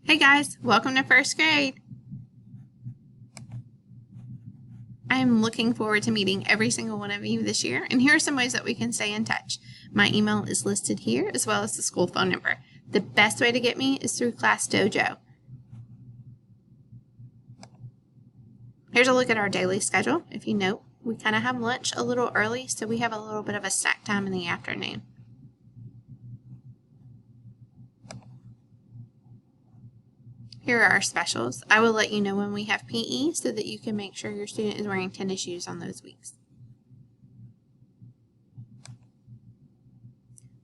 Hey guys, welcome to first grade. I'm looking forward to meeting every single one of you this year, and here are some ways that we can stay in touch. My email is listed here, as well as the school phone number. The best way to get me is through Class Dojo. Here's a look at our daily schedule. If you note, we kind of have lunch a little early, so we have a little bit of a snack time in the afternoon. Here are our specials. I will let you know when we have PE so that you can make sure your student is wearing tennis shoes on those weeks.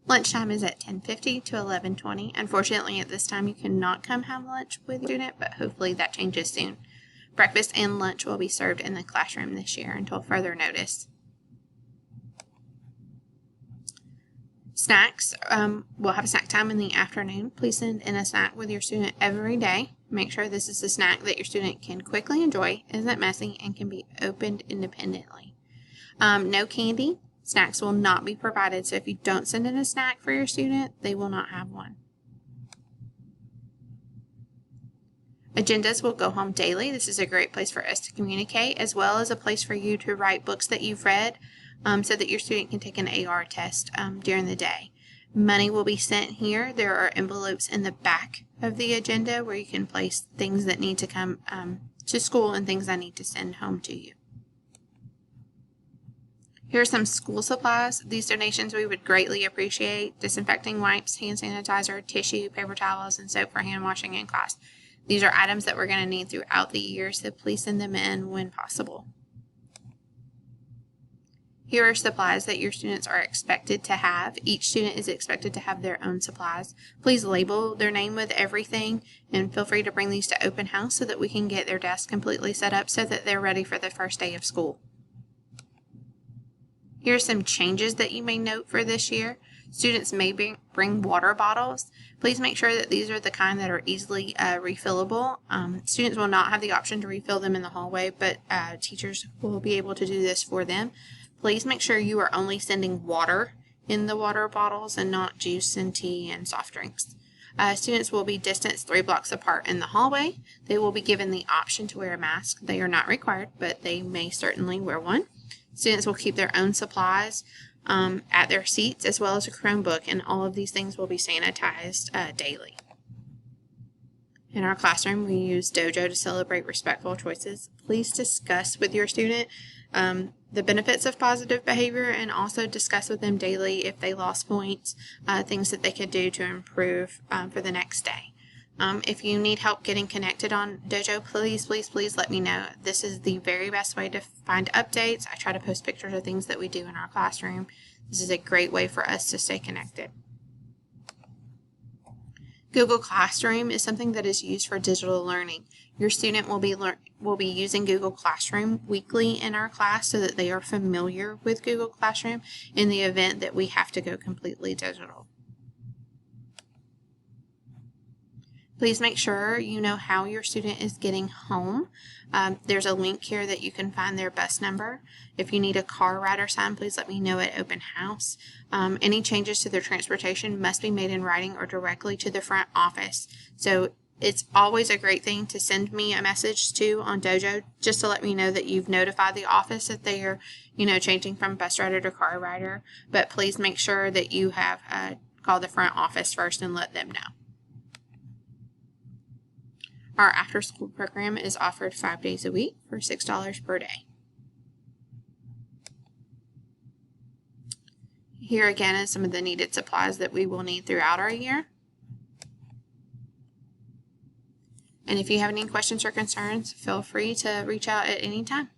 Lunchtime is at 10:50 to 11:20. Unfortunately, at this time, you cannot come have lunch with your student, but hopefully that changes soon. Breakfast and lunch will be served in the classroom this year until further notice. Snacks, we'll have a snack time in the afternoon. Please send in a snack with your student every day. Make sure this is a snack that your student can quickly enjoy, isn't messy, and can be opened independently. No candy. Snacks will not be provided, so if you don't send in a snack for your student, they will not have one. Agendas will go home daily. This is a great place for us to communicate, as well as a place for you to write books that you've read so that your student can take an AR test during the day. Money will be sent here. There are envelopes in the back of the agenda where you can place things that need to come to school and things I need to send home to you. Here are some school supplies. These donations we would greatly appreciate: disinfecting wipes, hand sanitizer, tissue, paper towels, and soap for hand washing in class. These are items that we're going to need throughout the year, so please send them in when possible. Here are supplies that your students are expected to have. Each student is expected to have their own supplies. Please label their name with everything, and feel free to bring these to open house so that we can get their desk completely set up so that they're ready for the first day of school. Here are some changes that you may note for this year. Students may bring water bottles. Please make sure that these are the kind that are easily refillable. Students will not have the option to refill them in the hallway, but teachers will be able to do this for them. Please make sure you are only sending water in the water bottles and not juice and tea and soft drinks. Students will be distanced 3 blocks apart in the hallway. They will be given the option to wear a mask. They are not required, but they may certainly wear one. Students will keep their own supplies at their seats, as well as a Chromebook, and all of these things will be sanitized daily. In our classroom, we use Dojo to celebrate respectful choices. Please discuss with your student the benefits of positive behavior, and also discuss with them daily if they lost points, things that they could do to improve for the next day. If you need help getting connected on Dojo, please let me know. This is the very best way to find updates. I try to post pictures of things that we do in our classroom. This is a great way for us to stay connected. Google Classroom is something that is used for digital learning. Your student will be using Google Classroom weekly in our class so that they are familiar with Google Classroom in the event that we have to go completely digital. Please make sure you know how your student is getting home. There's a link here that you can find their bus number. If you need a car ride or sign, please let me know at open house. Any changes to their transportation must be made in writing or directly to the front office. So it's always a great thing to send me a message to on Dojo just to let me know that you've notified the office that they are, changing from bus rider to car rider. But please make sure that you have called the front office first and let them know. Our after-school program is offered 5 days a week for $6 per day. Here again is some of the needed supplies that we will need throughout our year. And if you have any questions or concerns, feel free to reach out at any time.